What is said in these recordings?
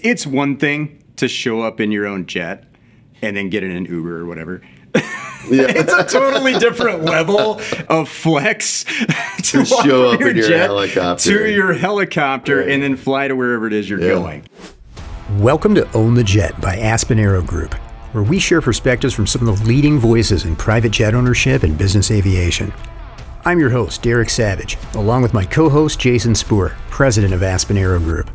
It's one thing to show up in your own jet and then get in an Uber or whatever. It's a totally different level of flex to show up your in your jet helicopter. to your helicopter and then fly to wherever it is you're going. Welcome to Own the Jet by Aspen Aero Group, where we share perspectives from some of the leading voices in private jet ownership and business aviation. I'm your host, Derek Savage, along with my co-host, Jason Spoor, president of Aspen Aero Group.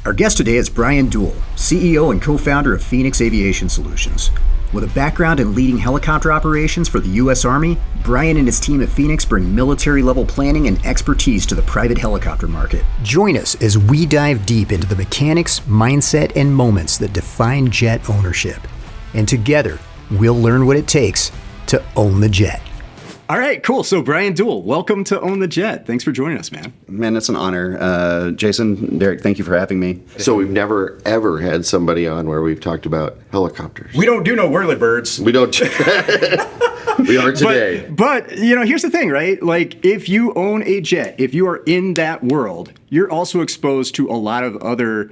Our guest today is Bryan Duhl, CEO and co-founder of Phoenix Aviation Solutions. With a background in leading helicopter operations for the U.S. Army, Bryan and his team at Phoenix bring military-level planning and expertise to the private helicopter market. Join us as we dive deep into the mechanics, mindset, and moments that define jet ownership. And together, we'll learn what it takes to own the jet. All right, cool. So Bryan Duhl, welcome to Own the Jet. Thanks for joining us, man. Man, it's an honor. Jason, Derek, thank you for having me. So we've never, ever had somebody on where we've talked about helicopters. We don't do no whirlybirds. We don't. We are today. But, here's the thing, right? Like, if you own a jet, if you are in that world, you're also exposed to a lot of other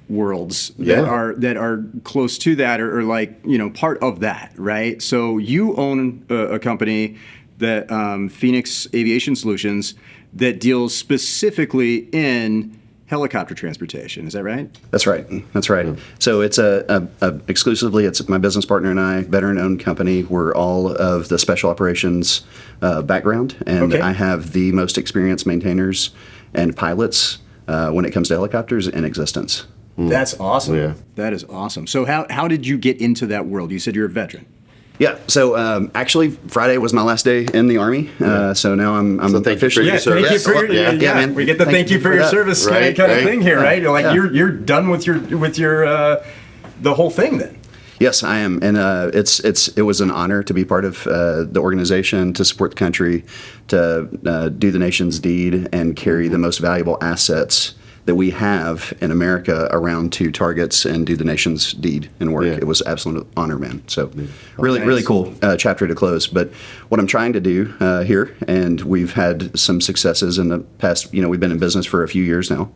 worlds that are close to that or like, part of that, right? So you own a company that Phoenix Aviation Solutions that deals specifically in helicopter transportation. Is that right? That's right. So it's exclusively, it's my business partner and I, veteran-owned company. We're all of the special operations background, and I have the most experienced maintainers and pilots when it comes to helicopters in existence. That's awesome. Yeah. That is awesome. So how did you get into that world? You said you're a veteran. Yeah. So actually, Friday was my last day in the Army. So now I'm officially. Thank you for your man. We get the thank you for your service kind of thing here, right? You're done with your the whole thing then. Yes, I am, and it was an honor to be part of the organization, to support the country, to do the nation's deed, and carry the most valuable assets that we have in America around to targets and do the nation's deed and work. It was absolute honor, man. So really cool chapter to close. But what I'm trying to do here, and we've had some successes in the past, we've been in business for a few years now.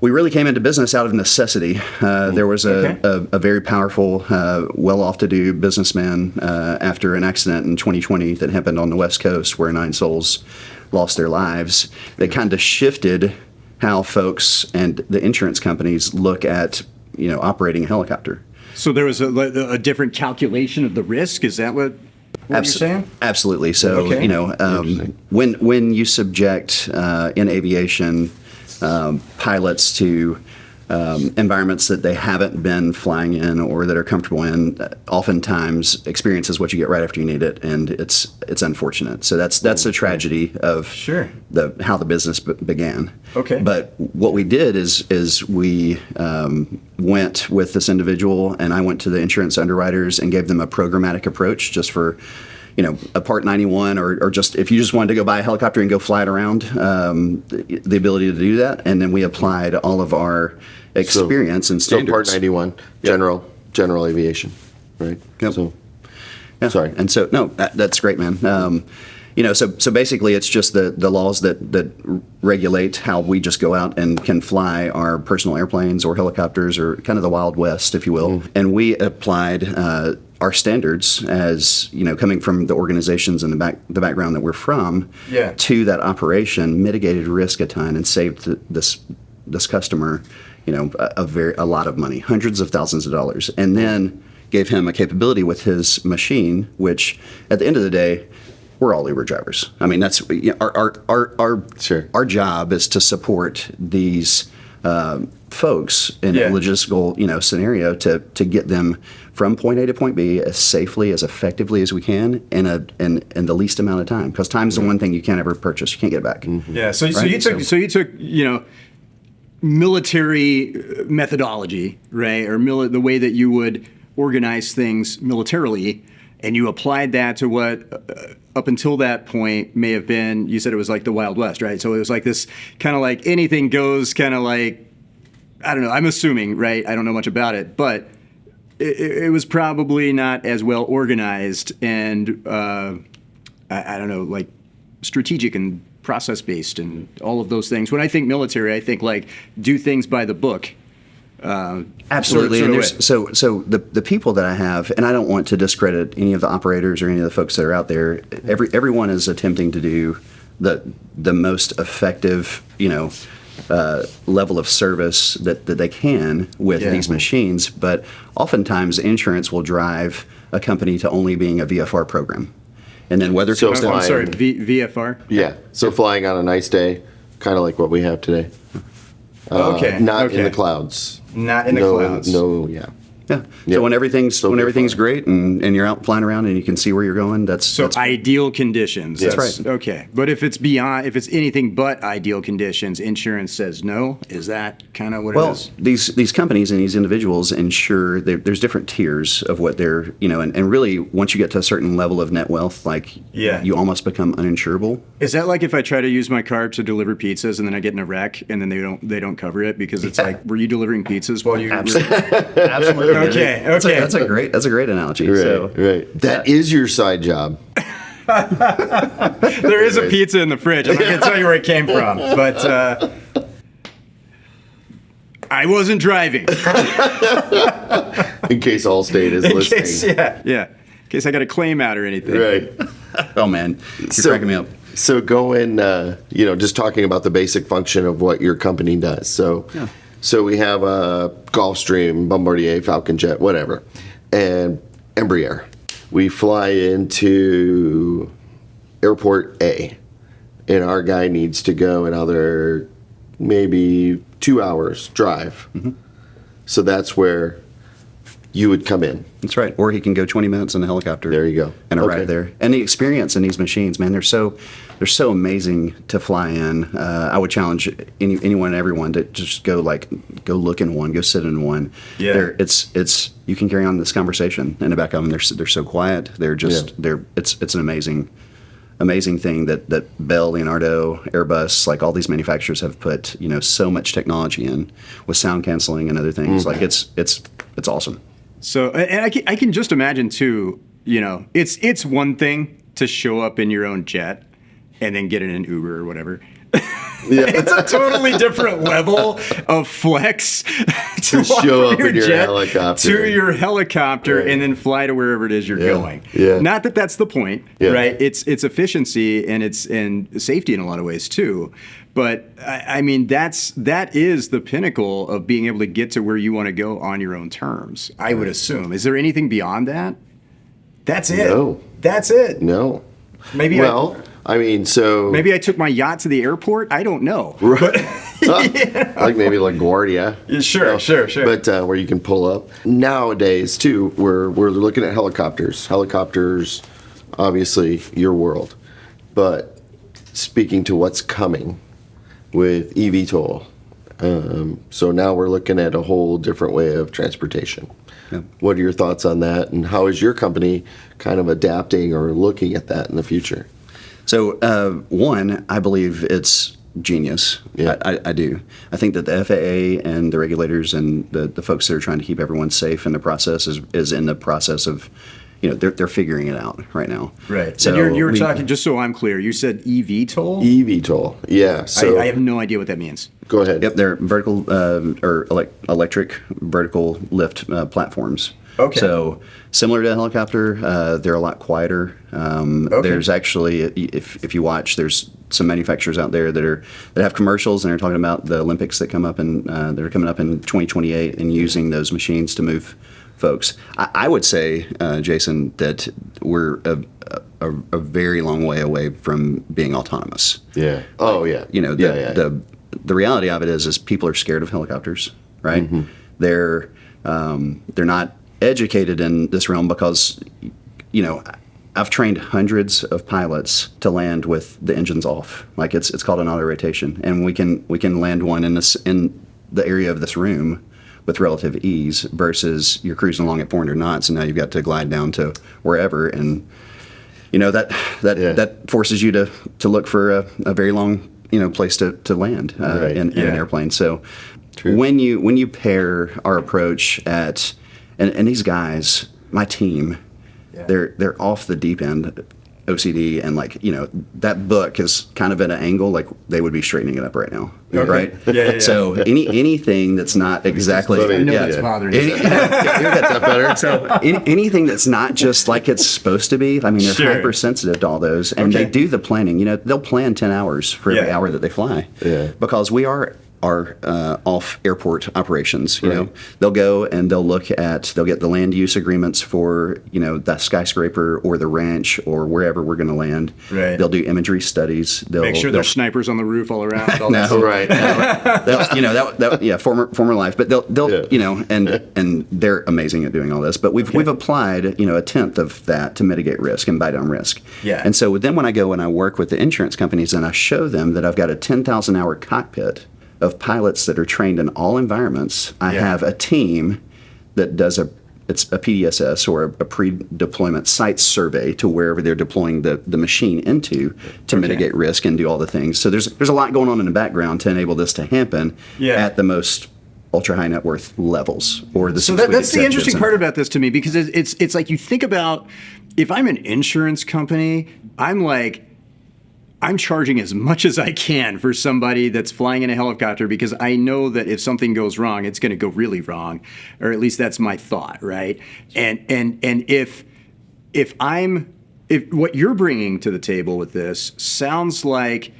We really came into business out of necessity. There was a very powerful, well-off-to-do businessman after an accident in 2020 that happened on the West Coast where 9 souls lost their lives. That kind of shifted how folks and the insurance companies look at, operating a helicopter. So there was a different calculation of the risk. Is that what you're saying? Absolutely. So, when you subject in aviation pilots to environments that they haven't been flying in or that are comfortable in, oftentimes experience is what you get right after you need it, and it's unfortunate. So that's the tragedy of how the business began. Okay. But what we did is we went with this individual, and I went to the insurance underwriters and gave them a programmatic approach just for a Part 91 or just if you just wanted to go buy a helicopter and go fly it around, the ability to do that. And then we applied all of our experience and standards. So Part 91, general aviation, right? Yep. So, sorry. And so, no, that's great, man. So basically it's just the laws that regulate how we just go out and can fly our personal airplanes or helicopters or kind of the Wild West, if you will. And we applied our standards as, coming from the organizations and the background that we're from to that operation, mitigated risk a ton and saved this customer, a lot of money, hundreds of thousands of dollars. And then gave him a capability with his machine, which at the end of the day, we're all Uber drivers. I mean, that's our job is to support these folks in a logistical scenario to get them from point A to point B as safely, as effectively as we can in the least amount of time. Because time's the one thing you can't ever purchase. You can't get it back. Yeah. So you took military methodology, right, or the way that you would organize things militarily, and you applied that to what up until that point may have been, you said it was like the Wild West, right? So it was like this kind of like anything goes, kind of like, I don't know, I'm assuming, right? I don't know much about it, but it was probably not as well organized and, I don't know, like strategic and process based and all of those things. When I think military, I think like do things by the book. Absolutely. sort And of there's, so the people that I have, and I don't want to discredit any of the operators or any of the folks that are out there. Everyone is attempting to do the most effective, level of service that they can with these machines. But oftentimes insurance will drive a company to only being a VFR program. And then whether So it comes to- I'm sorry, VFR. Yeah. So flying on a nice day, kind of like what we have today. Okay. Not okay. in the clouds. Not in the No, clouds. No. Yeah. yeah. Yeah. So when everything's So everything's VFR. great and you're out flying around and you can see where you're going, that's Ideal conditions. That's right. Okay. But if it's anything but ideal conditions, insurance says no. Is that kind of what it well, is? these companies and these individuals ensure there's different tiers of what they're, and really once you get to a certain level of net wealth, like you almost become uninsurable. Is that like if I try to use my car to deliver pizzas and then I get in a wreck and then they don't cover it because it's like, were you delivering pizzas while you were Absolutely. Okay, okay. That's a great analogy. Right. So Right. That is your side job. There is a pizza in the fridge. I'm not going to tell you where it came from, but I wasn't driving. In case Allstate is listening. Yeah. In case I got a claim out or anything. Right. oh man, you're cracking me up. So going, just talking about the basic function of what your company does. So we have a Gulfstream, Bombardier, Falcon Jet, whatever, and Embraer. We fly into airport A, and our guy needs to go another maybe 2 hours drive. Mm-hmm. So that's where you would come in. That's right. Or he can go 20 minutes in a helicopter. There you go. And arrive Okay. there. And the experience in these machines, man, they're so amazing to fly in. I would challenge anyone and everyone to just go look in one, go sit in one. Yeah. It's you can carry on this conversation in the back of them. They're so quiet. They're just it's an amazing thing that Bell, Leonardo, Airbus, like all these manufacturers have put so much technology in with sound canceling and other things. Like it's awesome. So, and I can just imagine too, it's one thing to show up in your own jet and then get in an Uber or whatever. It's a totally different level of flex to show walk up from in your jet helicopter. to your helicopter Right. and then fly to wherever it is you're going. Yeah. Not that that's the point, Yeah. right? It's efficiency and safety in a lot of ways too. But I mean, that is the pinnacle of being able to get to where you want to go on your own terms, I would assume. Is there anything beyond that? That's it. No. That's it. No. Maybe Well, so maybe I took my yacht to the airport. I don't know. like maybe LaGuardia. Sure. But where you can pull up. Nowadays, too, we're looking at helicopters. Helicopters, obviously, your world. But speaking to what's coming with eVTOL, so now we're looking at a whole different way of transportation. Yeah. What are your thoughts on that? And how is your company kind of adapting or looking at that in the future? So, one, I believe it's genius. Yeah. I do. I think that the FAA and the regulators and the folks that are trying to keep everyone safe in the process is in the process of, they're figuring it out right now. Right. So So you're talking, just so I'm clear, you said eVTOL? eVTOL, yeah. So I have no idea what that means. go ahead. Yep, they're vertical electric vertical lift platforms. Okay. So similar to a helicopter, they're a lot quieter. There's actually, if you watch, there's some manufacturers out there that have commercials and they're talking about the Olympics that come up and that are coming up in 2028 and using those machines to move folks. I would say, Jason, that we're a very long way away from being autonomous. Yeah. Oh, yeah. The reality of it is people are scared of helicopters, right? Mm-hmm. They're not educated in this realm because, I've trained hundreds of pilots to land with the engines off. Like it's called an auto rotation, and we can land one in the area of this room with relative ease versus you're cruising along at 400 knots and now you've got to glide down to wherever and that forces you to look for a very long place to land Right. in an airplane. So True. when you pair our approach and these guys, my team, they're off the deep end OCD, and like, that book is kind of at an angle, like they would be straightening it up right now, right? Yeah. So anything that's not exactly, funny. I know Yeah. that's bothering Any- you. You got that better. so anything that's not just like it's supposed to be, I mean, they're Sure. hypersensitive to all those, and Okay. they do the planning. They'll plan 10 hours for every Yeah. hour that they fly, because we are off airport operations. They'll go and they'll get the land use agreements for the skyscraper or the ranch or wherever we're going to land. Right. They'll do imagery studies. They'll Make sure there's snipers on the roof all around. All that No. stuff. Right. former life, but they'll Yeah. and they're amazing at doing all this. But we've applied a tenth of that to mitigate risk and buy down risk. Yeah. And so then when I go and I work with the insurance companies and I show them that I've got a 10,000 hour cockpit of pilots that are trained in all environments, I Yeah. have a team that does it's a PDSS or a pre-deployment site survey to wherever they're deploying the machine into to mitigate risk and do all the things. So there's a lot going on in the background to enable this to happen at the most ultra high net worth levels or the So C-suite that's the interesting executives. part about this to me, because it's like, you think about, if I'm an insurance company, I'm charging as much as I can for somebody that's flying in a helicopter, because I know that if something goes wrong, it's going to go really wrong, or at least that's my thought, right? And if what you're bringing to the table with this sounds like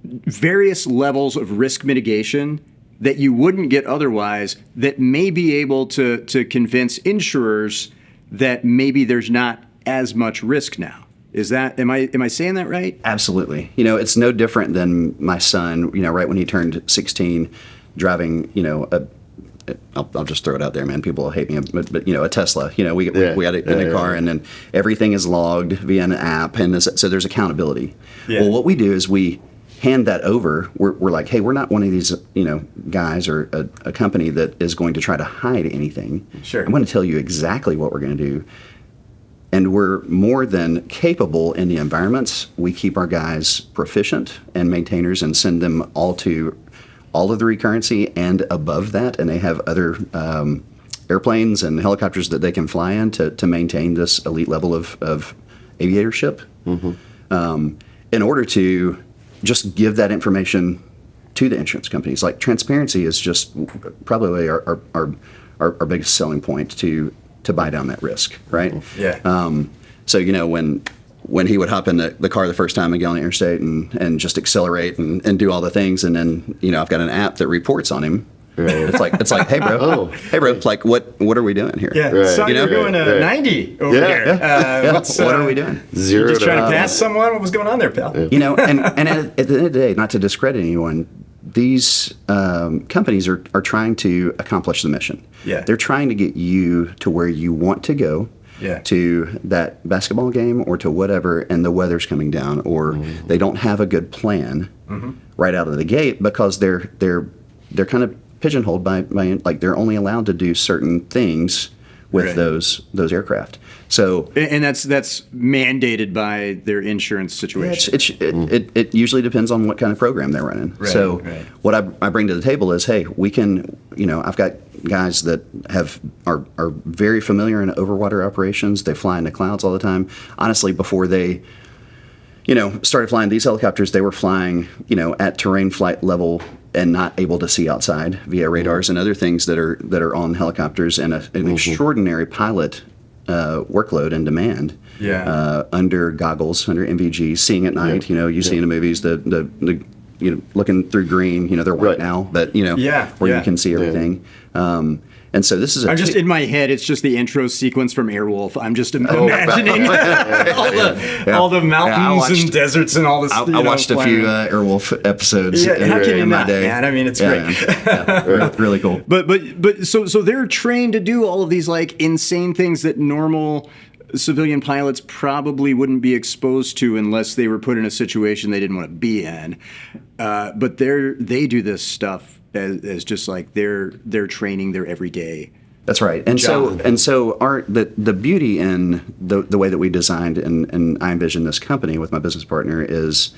various levels of risk mitigation that you wouldn't get otherwise, that may be able to convince insurers that maybe there's not as much risk now. Am I saying that right? Absolutely. It's no different than my son, right when he turned 16, driving, I'll just throw it out there, man. People will hate me, but a Tesla. We got it in a car, and then everything is logged via an app, and so there's accountability. Yeah. Well, what we do is we hand that over. We're like, hey, we're not one of these, guys or a company that is going to try to hide anything. Sure. I'm going to tell you exactly what we're going to do. And we're more than capable in the environments. We keep our guys proficient and maintainers and send them all to all of the recurrency and above that. And they have other airplanes and helicopters that they can fly in to maintain this elite level of aviatorship. In order to just give that information to the insurance companies. Like, transparency is just probably our biggest selling point to buy down that risk, right? Yeah. So when he would hop in the car the first time and get on the interstate and just accelerate and do all the things, and then I've got an app that reports on him. Right. It's like, hey bro, it's like, what are we doing here? Yeah. Right. So you're going 90 over here. What are we doing? Zero Just to trying to pass someone? What was going on there, pal? And at the end of the day, not to discredit anyone, these companies are trying to accomplish the mission. Yeah. They're trying to get you to where you want to go, to that basketball game or to whatever, and the weather's coming down, or they don't have a good plan right out of the gate, because they're kind of pigeonholed by like, they're only allowed to do certain things with those aircraft. So, and that's mandated by their insurance situation. it usually depends on what kind of program they're running. What I bring to the table is, hey, we can, I've got guys that are very familiar in overwater operations. They fly in the clouds all the time. Honestly, before they started flying these helicopters, they were flying at terrain flight level and not able to see outside via radars and other things that are on helicopters, and an extraordinary pilot workload and demand under goggles, under MVG, seeing at night. You see in the movies the looking through green. They're white now, but where you can see everything. And so this is I'm just in my head. It's just the intro sequence from Airwolf. I'm just imagining all the mountains and deserts and all this. I watched a few Airwolf episodes in my day. Man, I mean, it's great. Really cool. But so they're trained to do all of these like insane things that normal civilian pilots probably wouldn't be exposed to unless they were put in a situation they didn't want to be in. But they do this stuff as just like their training, their everyday. That's right. And job. so the beauty in the way that we designed and I envisioned this company with my business partner is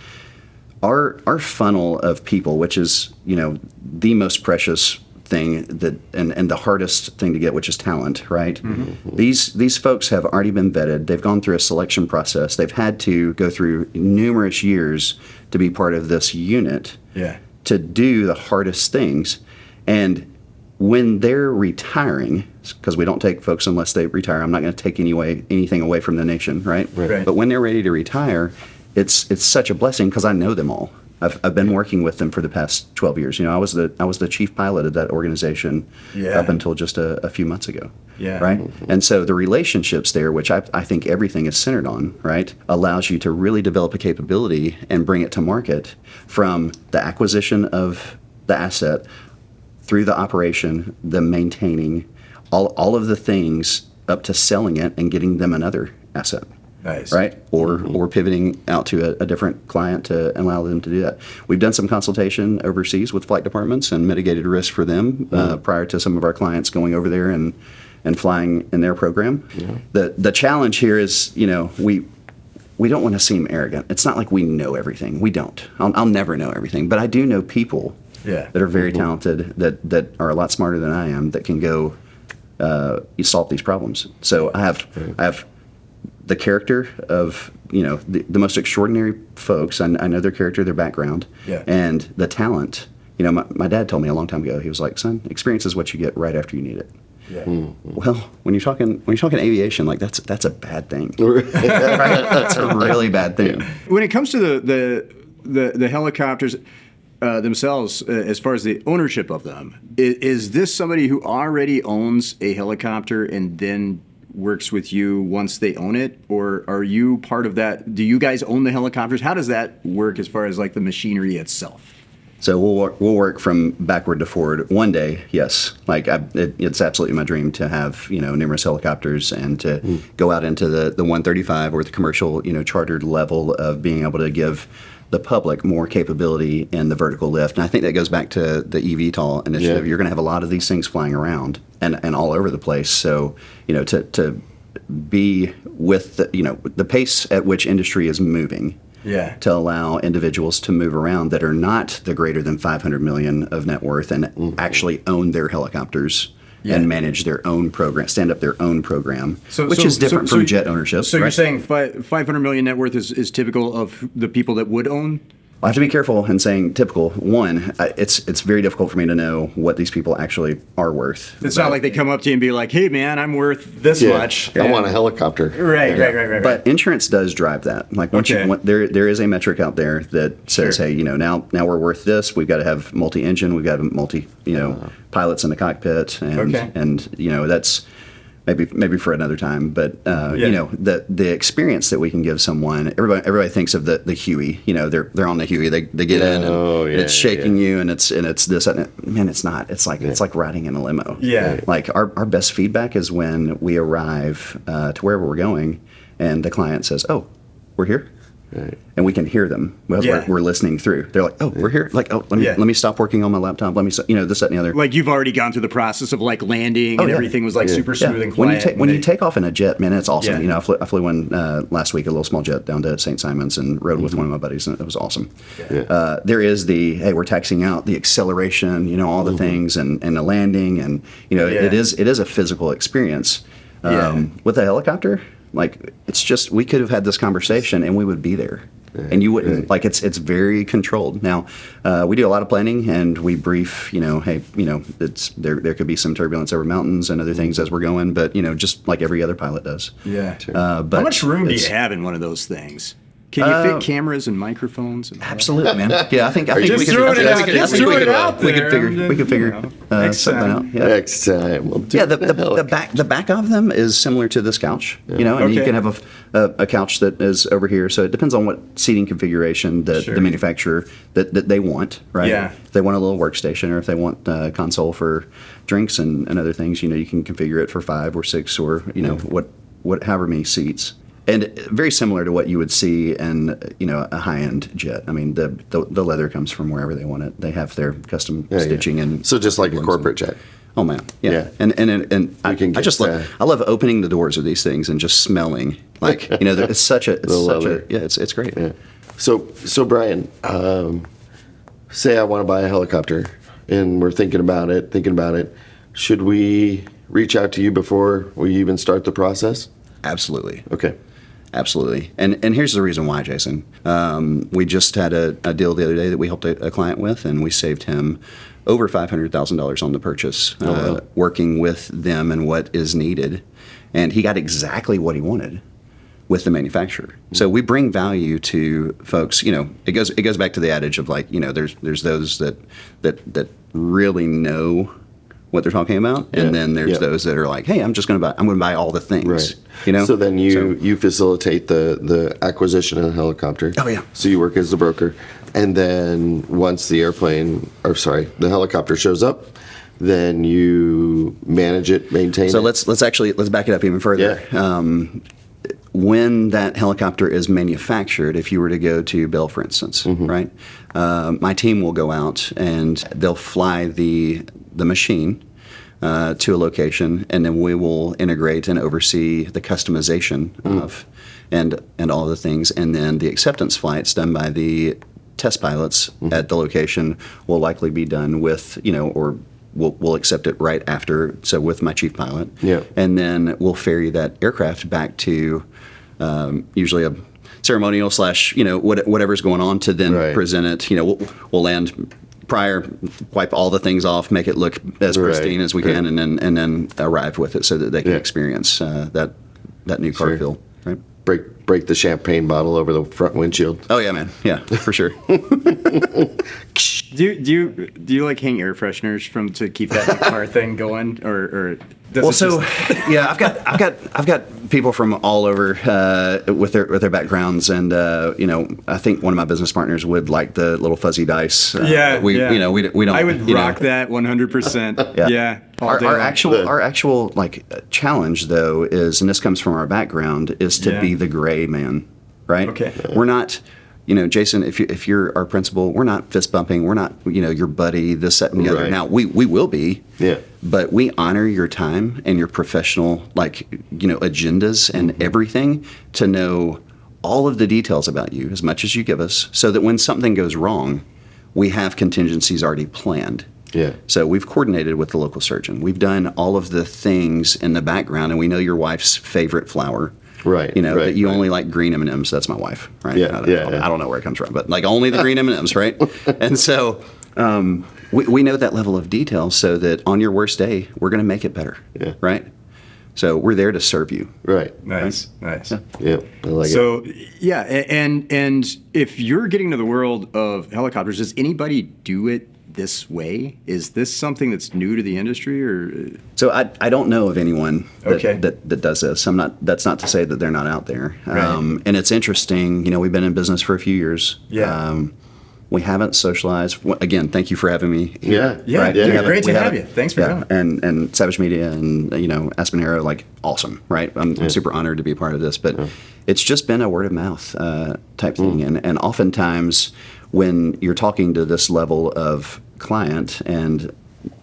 our funnel of people, which is the most precious thing that and the hardest thing to get, which is talent, right? These folks have already been vetted. They've gone through a selection process. They've had to go through numerous years to be part of this unit to do the hardest things. And when they're retiring, because we don't take folks unless they retire. I'm not going to take anything away from the nation, right? But when they're ready to retire, it's such a blessing because I know them all. I've been working with them for the past 12 years. I was the chief pilot of that organization up until just a few months ago. Right. And so the relationships there, which I think everything is centered on, right, allows you to really develop a capability and bring it to market from the acquisition of the asset through the operation, the maintaining, all of the things up to selling it and getting them another asset. Nice. Right? Or pivoting out to a different client to allow them to do that. We've done some consultation overseas with flight departments and mitigated risk for them prior to some of our clients going over there and flying in their program. The challenge here is, we don't want to seem arrogant. It's not like we know everything. We don't. I'll never know everything. But I do know people that are very talented, that are a lot smarter than I am, that can go solve these problems. So I have the character of the most extraordinary folks. I know their character, their background, and the talent. My dad told me a long time ago. He was like, "Son, experience is what you get right after you need it." Well, when you're talking aviation, like that's a bad thing. Right? That's a really bad thing. When it comes to the helicopters themselves, as far as the ownership of them, is this somebody who already owns a helicopter and then works with you once they own it, or are you part of that? Do you guys own the helicopters? How does that work as far as like the machinery itself? So we'll work from backward to forward. One day, yes. It's absolutely my dream to have numerous helicopters and to go out into the 135 or the commercial chartered level of being able to give the public more capability in the vertical lift. And I think that goes back to the eVTOL initiative. You're going to have a lot of these things flying around and all over the place. So to be with the pace at which industry is moving. To allow individuals to move around that are not the greater than 500 million of net worth and actually own their helicopters and manage their own program, stand up their own program, which is different from jet ownership. So you're saying 500 million net worth is typical of the people that would own? I have to be careful in saying typical. One, it's very difficult for me to know what these people actually are worth. It's not like they come up to you and be like, "Hey, man, I'm worth this much. I want a helicopter." Right. But insurance does drive that. Like there is a metric out there that says, "Hey, now we're worth this. We've got to have multi-engine. We've got multi pilots in the cockpit, and that's." Maybe for another time, but the experience that we can give someone. Everybody thinks of the Huey. They're on the Huey. They get in and it's shaking you, and it's this. Man, it's not. It's like riding in a limo. Like our best feedback is when we arrive to wherever we're going, and the client says, "Oh, we're here." And we can hear them because we're listening through. They're like, "Oh, we're here." Like, "Oh, let me stop working on my laptop. Let me, this, that, and the other." Like you've already gone through the process of like landing and everything was like super smooth and quiet. When you take off in a jet, man, it's awesome. I flew one last week, a little small jet down to St. Simons and rode with one of my buddies, and it was awesome. There is hey, we're taxiing out, the acceleration, all the things, and the landing, and it is a physical experience. With a helicopter. Like it's just we could have had this conversation and we would be there, and you wouldn't. Like it's very controlled. Now we do a lot of planning and we brief. Hey, it's there could be some turbulence over mountains and other things as we're going, but just like every other pilot does. How much room do you have in one of those things? Can you fit cameras and microphones? And absolutely, man. Yeah, I think we could figure something out. Next time, we'll do the back of them is similar to this couch. And you can have a couch that is over here. So it depends on what seating configuration that the manufacturer that they want, right? If they want a little workstation or if they want a console for drinks and other things, you can configure it for 5 or 6 or however many seats. And very similar to what you would see in a high-end jet. I mean, the leather comes from wherever they want it. They have their custom stitching and so just like a corporate jet. Oh man, and I just love opening the doors of these things and just smelling like it's it's great. So Bryan, say I want to buy a helicopter. and we're thinking about it. Should we reach out to you before we even start the process? Absolutely. Okay. Absolutely. And here's the reason why, Jason. We just had a deal the other day that we helped a client with, and we saved him over $500,000 on the purchase, working with them and what is needed. And he got exactly what he wanted with the manufacturer. So we bring value to folks. It goes back to the adage of like, there's those that really know what they're talking about, and then there's those that are like, hey, I'm going to buy all the things. Right. So then you facilitate the acquisition of the helicopter. Oh, yeah. So you work as the broker, and then once the the helicopter shows up, then you manage it, maintain it. So let's back it up even further. Yeah. When that helicopter is manufactured, if you were to go to Bell, for instance, right? My team will go out and they'll fly the machine to a location, and then we will integrate and oversee the customization of and all the things, and then the acceptance flights done by the test pilots at the location will likely be done with or we'll accept it right after, so with my chief pilot. Yeah. And then we'll ferry that aircraft back to usually a ceremonial / whatever's going on to then present it. We'll land prior, wipe all the things off, make it look as pristine as we can, and then arrive with it so that they can experience that new car feel. Right. Break the champagne bottle over the front windshield. Oh yeah, man. Yeah, for sure. Do you like hang air fresheners to keep that car thing going, or does yeah, I've got people from all over with their backgrounds, and I think one of my business partners would like the little fuzzy dice. We don't. I would rock that 100%. Yeah. Our actual challenge though is, and this comes from our background, is to be the gray man, right? Okay. We're not. Jason, if you're our principal, we're not fist bumping. We're not, your buddy, this, that, and the other. Right. Now, we will be. Yeah. But we honor your time and your professional, agendas and everything to know all of the details about you as much as you give us, so that when something goes wrong, we have contingencies already planned. Yeah. So we've coordinated with the local surgeon. We've done all of the things in the background, and we know your wife's favorite flower. Right. That you only like green M&Ms. That's my wife, right? Yeah, I don't know where it comes from, but only the green M&Ms, right? And so we know that level of detail, so that on your worst day, we're going to make it better, right? So we're there to serve you. Right. Nice. Yeah, I like it. So yeah, and if you're getting to the world of helicopters, does anybody do it this way? Is this something that's new to the industry, or? So I don't know of anyone Okay. that does this. That's not to say that they're not out there. Right. And it's interesting. We've been in business for a few years. Yeah. We haven't socialized. Again, thank you for having me here. Yeah. Right? Dude, We haven't- great to we have haven't- you. Thanks for coming. And Savage Media and Aspen Aero, awesome, right? I'm super honored to be a part of this, but it's just been a word of mouth type thing, and oftentimes when you're talking to this level of client and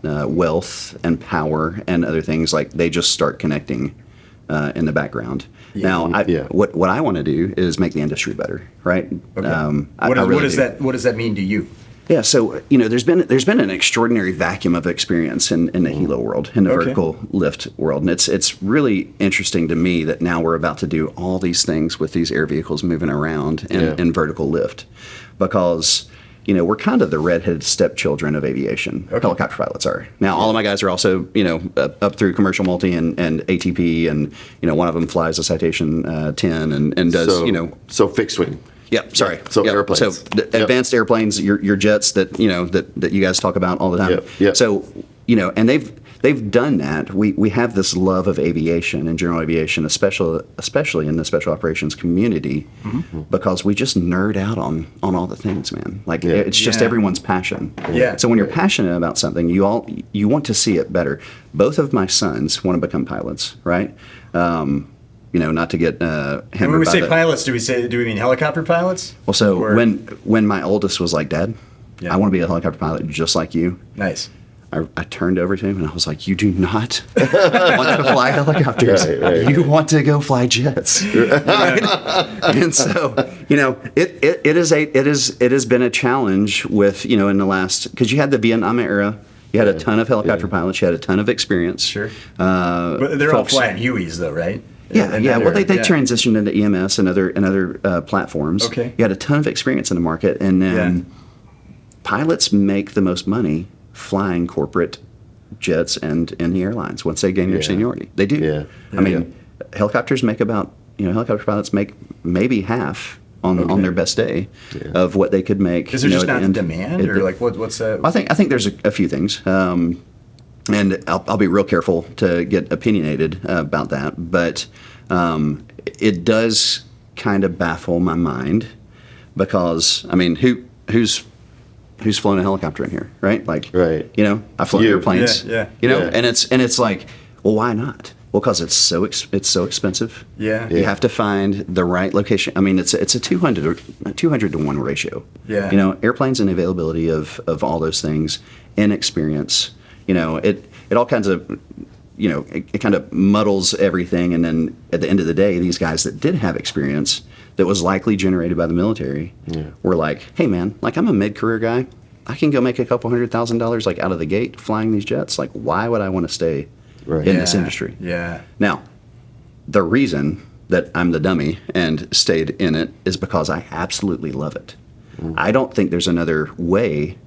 wealth and power and other things, they just start connecting in the background. Now, what I want to do is make the industry better, right? Okay. What does that mean to you? Yeah, so there's been an extraordinary vacuum of experience in the helo world, in the vertical lift world, and it's really interesting to me that now we're about to do all these things with these air vehicles moving around in vertical lift, because we're kind of the redheaded stepchildren of aviation. Helicopter pilots are. Now, all of my guys are also, up through commercial multi and ATP, and, one of them flies a Citation 10 and does, So fixed wing. Yeah, sorry. So airplanes. So advanced airplanes, your jets that you guys talk about all the time. Yep. So and they've done that. We have this love of aviation and general aviation, especially in the special operations community, because we just nerd out on all the things, man. It's just everyone's passion. Yeah. So when you're passionate about something, you want to see it better. Both of my sons want to become pilots, right? Not to get hammered. And when we say pilots, do we mean helicopter pilots? Well, so when my oldest was like, Dad, I want to be a helicopter pilot just like you. Nice. I turned over to him and I was like, you do not want to fly helicopters. Right. You want to go fly jets. Right? And so It has been a challenge with, in the last, because you had the Vietnam era, you had a ton of helicopter pilots, you had a ton of experience. Sure. But they're all flying Hueys though, right? Yeah. Well, they transitioned into EMS and other platforms. Okay. You had a ton of experience in the market, and then pilots make the most money flying corporate jets and in the airlines once they gain their seniority. They do. Yeah. I mean, helicopters make about, helicopter pilots make maybe half on their best day of what they could make. Is there just not the demand, or like what's that? I think there's a few things. And I'll be real careful to get opinionated about that, but it does kind of baffle my mind because, I mean, who's flown a helicopter in here, right? Like, right. I've flown airplanes, Yeah. and it's like, well, why not? Well, because it's so expensive. Yeah. You have to find the right location. I mean, it's a 200 to 1 ratio. Yeah. Airplanes and availability of all those things, inexperience. It all kinds of, it kind of muddles everything. And then at the end of the day, these guys that did have experience that was likely generated by the military were like, hey man, like I'm a mid-career guy. I can go make a couple $100,000 like out of the gate flying these jets. Like, why would I want to stay in this industry? Yeah. Now, the reason that I'm the dummy and stayed in it is because I absolutely love it. I don't think there's another way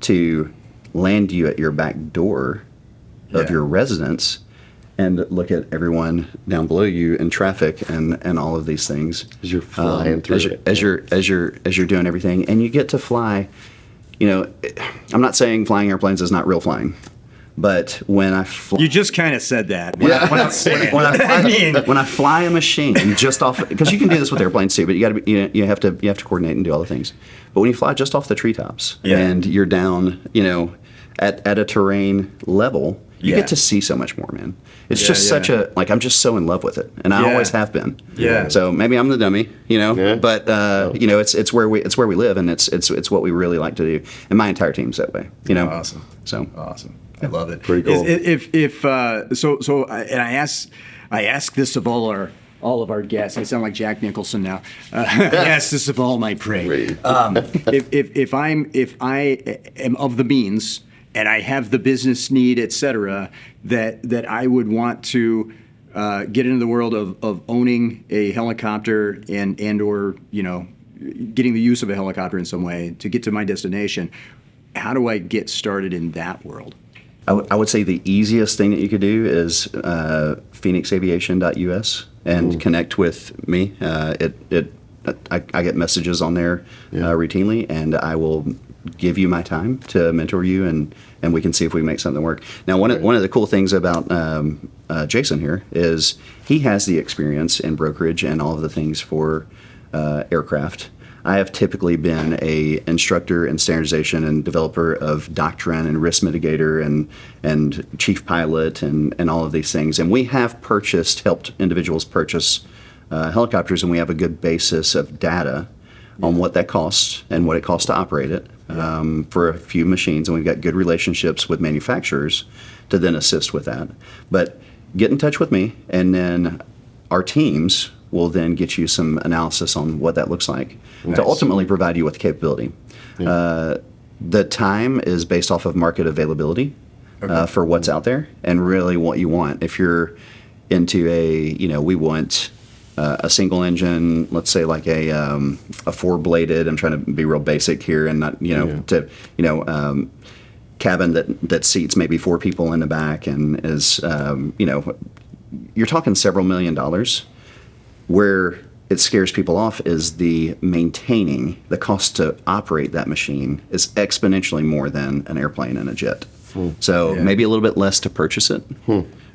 to land you at your back door of your residence and look at everyone down below you in traffic and all of these things As you're flying through it. as you're doing everything, and you get to fly. I'm not saying flying airplanes is not real flying, but when I fly, You just kind of said that. When when I fly a machine just off, because you can do this with airplanes too, but you have to coordinate and do all the things. But when you fly just off the treetops and you're down, at a terrain level, you get to see so much more, man. It's just such I'm just so in love with it, and I always have been. Yeah. So maybe I'm the dummy, but it's where we live, and it's what we really like to do, and my entire team's that way. Awesome. So awesome. I love it. Pretty cool. I ask this of all of our guests. I sound like Jack Nicholson now. I ask this of all my prey. If I am of the means and I have the business need, et cetera, that I would want to get into the world of owning a helicopter and or getting the use of a helicopter in some way to get to my destination, how do I get started in that world? I would say the easiest thing that you could do is phoenixaviation.us and connect with me. I get messages on there routinely, and I will give you my time to mentor you, and we can see if we make something work. Now, one of the cool things about Jason here is he has the experience in brokerage and all of the things for aircraft. I have typically been a instructor in standardization and developer of doctrine and risk mitigator and chief pilot and all of these things. And we have helped individuals purchase helicopters, and we have a good basis of data on what that costs and what it costs to operate it for a few machines. And we've got good relationships with manufacturers to then assist with that. But get in touch with me, and then our teams will then get you some analysis on what that looks like to ultimately provide you with the capability. The time is based off of market availability for what's out there and really what you want. If you're into we want a single engine, let's say like a 4-bladed, I'm trying to be real basic here and not, cabin that seats maybe 4 people in the back and is, you're talking several $1 million. Where it scares people off is the maintaining, the cost to operate that machine is exponentially more than an airplane and a jet. So maybe a little bit less to purchase it,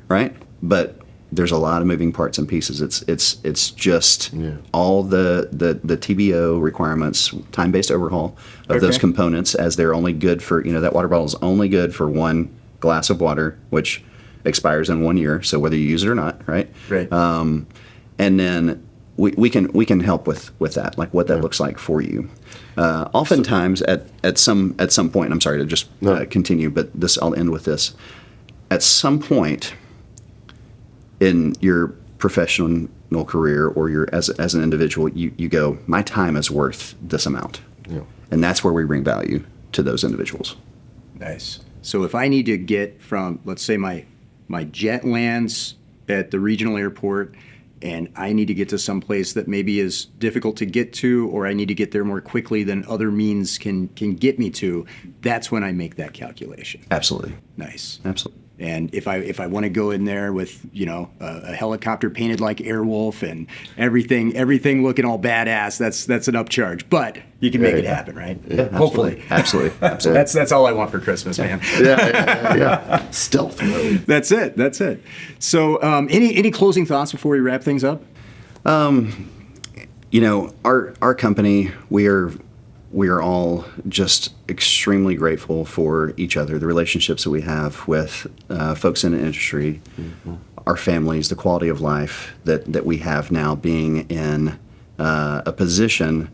right? But there's a lot of moving parts and pieces. It's just all the TBO requirements, time-based overhaul of those components, as they're only good for, that water bottle is only good for 1 glass of water, which expires in 1 year. So whether you use it or not, right? Right. And then we can help with that, like what that looks like for you. Oftentimes at some point, I'm sorry to just continue, but I'll end with this. At some point in your professional career or as an individual, you go, my time is worth this amount. Yeah. And that's where we bring value to those individuals. Nice. So if I need to get from, let's say my jet lands at the regional airport and I need to get to some place that maybe is difficult to get to, or I need to get there more quickly than other means can get me to, that's when I make that calculation. Absolutely. Nice. Absolutely. And if I want to go in there with, a helicopter painted like Airwolf and everything looking all badass, that's an upcharge. But you can make it happen, right? Yeah, hopefully. Absolutely. That's all I want for Christmas, man. Yeah. Stealth mode. That's it. So, any closing thoughts before we wrap things up? Our company, we are all just extremely grateful for each other, the relationships that we have with folks in the industry, our families, the quality of life that we have now, being in a position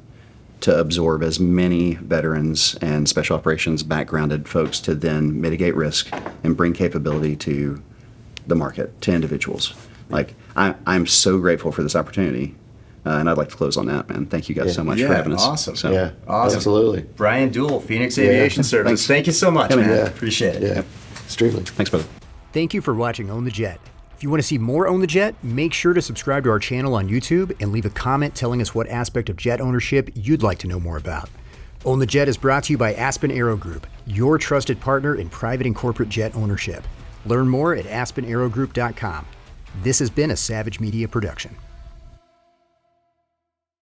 to absorb as many veterans and special operations backgrounded folks to then mitigate risk and bring capability to the market, to individuals. Like, I'm so grateful for this opportunity. And I'd like to close on that, man. Thank you guys so much for having us. Awesome. So, Yeah, Awesome. absolutely. Bryan Duhl, Phoenix Aviation Service. Thank you so much, man. Yeah. Appreciate it. Yeah, extremely. Thanks, brother. Thank you for watching Own the Jet. If you want to see more Own the Jet, make sure to subscribe to our channel on YouTube and leave a comment telling us what aspect of jet ownership you'd like to know more about. Own the Jet is brought to you by Aspen Aero Group, your trusted partner in private and corporate jet ownership. Learn more at aspenaerogroup.com. This has been a Savage Media production.